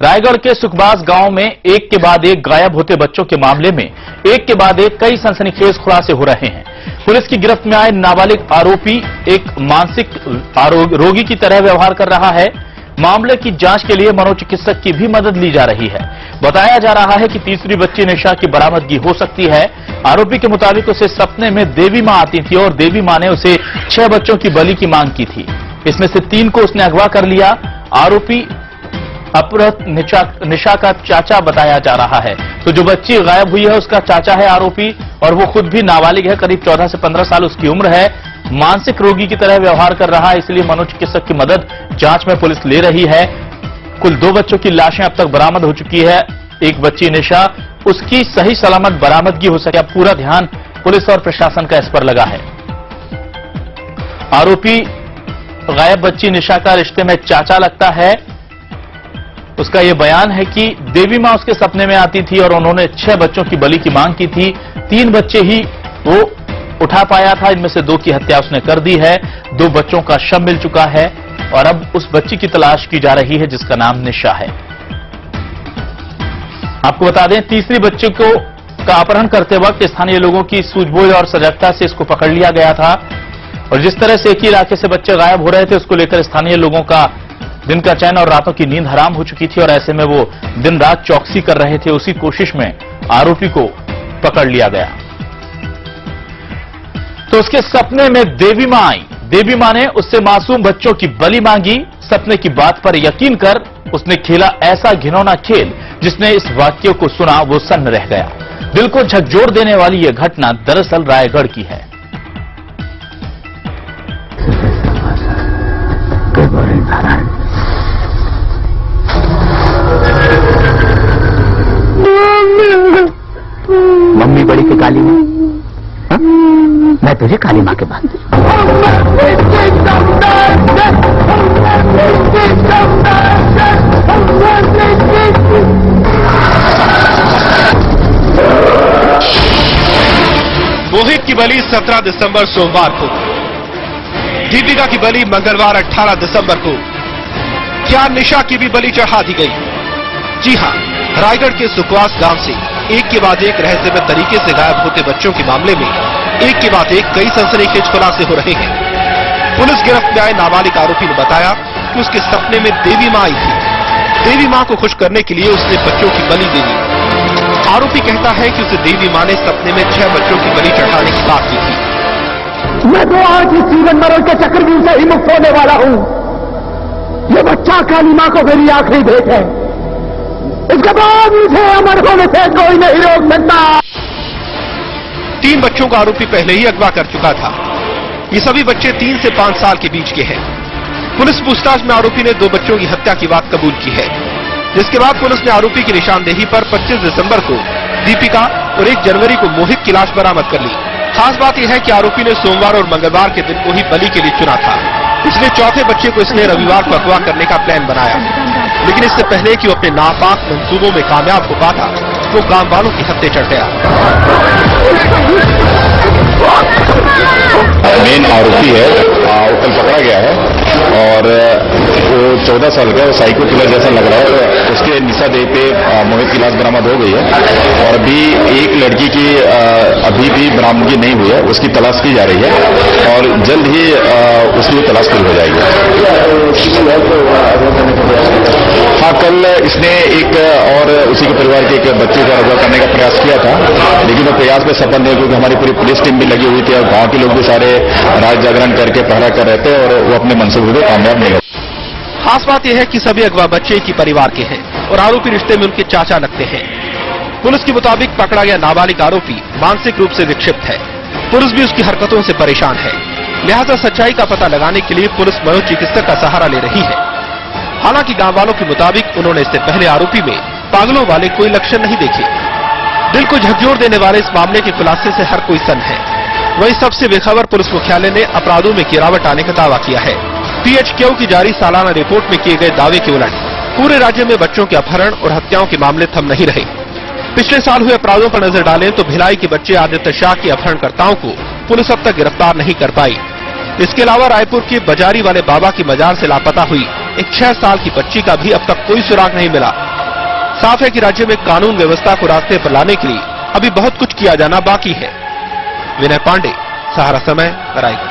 रायगढ़ के सुखबाज गांव में एक के बाद एक गायब होते बच्चों के मामले में एक के बाद एक कई सनसनीखेज खुलासे हो रहे हैं। पुलिस की गिरफ्त में आए नाबालिग आरोपी एक मानसिक रोगी की तरह व्यवहार कर रहा है। मामले की जांच के लिए मनोचिकित्सक की भी मदद ली जा रही है। बताया जा रहा है कि तीसरी बच्ची निशा की बरामदगी हो सकती है। आरोपी के मुताबिक उसे सपने में देवी मां आती थी और देवी मां ने उसे 6 बच्चों की बलि की मांग की थी। इसमें से 3 को उसने अगवा कर लिया। आरोपी अपहृत निशा का चाचा बताया जा रहा है। तो जो बच्ची गायब हुई है उसका चाचा है आरोपी, और वो खुद भी नाबालिग है। करीब 14 से 15 साल उसकी उम्र है। मानसिक रोगी की तरह व्यवहार कर रहा है, इसलिए मनोचिकित्सक की मदद जांच में पुलिस ले रही है। कुल 2 बच्चों की लाशें अब तक बरामद हो चुकी है। एक बच्ची निशा, उसकी सही सलामत बरामदगी हो सके, अब पूरा ध्यान पुलिस और प्रशासन का इस पर लगा है। आरोपी गायब बच्ची निशा का रिश्ते में चाचा लगता है। उसका यह बयान है कि देवी मां उसके सपने में आती थी और उन्होंने 6 बच्चों की बलि की मांग की थी। 3 बच्चे ही वो उठा पाया था, इनमें से 2 की हत्या उसने कर दी है। 2 बच्चों का शव मिल चुका है और अब उस बच्ची की तलाश की जा रही है जिसका नाम निशा है। आपको बता दें, तीसरी बच्चे का अपहरण करते वक्त स्थानीय लोगों की सूझबूझ और सजगता से इसको पकड़ लिया गया था। और जिस तरह से एक ही इलाके से बच्चे गायब हो रहे थे, उसको लेकर स्थानीय लोगों का दिन का चैन और रातों की नींद हराम हो चुकी थी और ऐसे में वो दिन रात चौकसी कर रहे थे। उसी कोशिश में आरोपी को पकड़ लिया गया। तो उसके सपने में देवी मां आई। देवी मां ने उससे मासूम बच्चों की बलि मांगी। सपने की बात पर यकीन कर उसने खेला ऐसा घिनौना खेल जिसने इस वाक्य को सुना वो सन्न रह गया। दिल को झकझोर देने वाली यह घटना दरअसल रायगढ़ की है। मम्मी बड़ी के काली मां, मैं तुझे काली मां के बात मोहित की बलि 17 दिसंबर सोमवार को, दीपिका की बलि मंगलवार 18 दिसंबर को। क्या निशा की भी बलि चढ़ा दी गई? जी हां, रायगढ़ के सुखवास गांव से एक के बाद एक रहस्यमय तरीके से गायब होते बच्चों के मामले में एक के बाद एक कई सनसनीखेज खुलासे हो रहे हैं। पुलिस गिरफ्त में आए नाबालिग आरोपी ने बताया कि उसके सपने में देवी मां आई थी। देवी मां को खुश करने के लिए उसने बच्चों की बलि दे दी। आरोपी कहता है कि उसे देवी मां ने सपने में 6 बच्चों की बलि चढ़ाने की बात की थी। मैं तो आज इस जीवन मरण के चक्रव्यूह से ही मुक्त होने वाला हूं। ये बच्चा काली मां को मेरी आखिरी भेंट है। इसके बाद मुझे अमर होने से कोई नहीं रोक सकता। 3 बच्चों का आरोपी पहले ही अगवा कर चुका था। ये सभी बच्चे 3 से 5 साल के बीच के हैं। पुलिस पूछताछ में आरोपी ने 2 बच्चों की हत्या की बात कबूल की है, जिसके बाद पुलिस ने आरोपी की निशानदेही पर 25 दिसंबर को दीपिका और 1 जनवरी को मोहित की लाश बरामद कर ली। खास बात यह है कि आरोपी ने सोमवार और मंगलवार के दिन को ही बलि के लिए चुना था। इसलिए चौथे बच्चे को इसने रविवार को अगवा करने का प्लान बनाया, लेकिन इससे पहले कि वो अपने नापाक मंसूबों में कामयाब हो पाता, वो गांव वालों की हत्या चढ़ गया। मेन आरोपी है, वो कल पकड़ा गया है और वो 14 साल का साइको किलर जैसा लग रहा है। उसके निशानदेही पे मोहित की लाश बरामद हो गई है और अभी एक लड़की की अभी भी बरामदगी नहीं हुई है, उसकी तलाश की जा रही है और जल्द ही उसकी तलाश शुरू हो जाएगी। हाँ, कल इसने एक और उसी के परिवार के एक बच्चे को अगवा करने का प्रयास किया था, लेकिन वो प्रयास में सफल नहीं, क्योंकि हमारी पूरी पुलिस टीम भी लगी हुई थी और गांव के लोग भी सारे रात जागरण करके पहरा कर रहे थे और वो अपने मंसूबे में कामयाब नहीं हुए। खास बात यह है कि सभी अगवा बच्चे एक ही परिवार के हैं और आरोपी रिश्ते में उनके चाचा लगते हैं। पुलिस के मुताबिक पकड़ा गया नाबालिग आरोपी मानसिक रूप से विक्षिप्त है। पुलिस भी उसकी हरकतों से परेशान है, लिहाजा सच्चाई का पता लगाने के लिए पुलिस मनोचिकित्सक का सहारा ले रही है। हालांकि गांव वालों के मुताबिक उन्होंने इससे पहले आरोपी में पागलों वाले कोई लक्षण नहीं देखे। दिल को झकझोर देने वाले इस मामले के खुलासे से हर कोई सन्न है। वहीं सबसे बेखबर पुलिस मुख्यालय ने अपराधों में गिरावट आने का दावा किया है। PHQ की जारी सालाना रिपोर्ट में किए गए दावे के उलट पूरे राज्य में बच्चों के अपहरण और हत्याओं के मामले थम नहीं रहे। पिछले साल हुए अपराधों पर नजर डालें तो भिलाई के बच्चे आदित्य शाह के अपहरणकर्ताओं को पुलिस अब तक गिरफ्तार नहीं कर पाई। इसके अलावा रायपुर के बजारी वाले बाबा की मजार से लापता हुई एक 6 साल की बच्ची का भी अब तक कोई सुराग नहीं मिला। साफ है कि राज्य में कानून व्यवस्था को रास्ते पर लाने के लिए अभी बहुत कुछ किया जाना बाकी है। विनय पांडे, सहारा समय, रायपुर।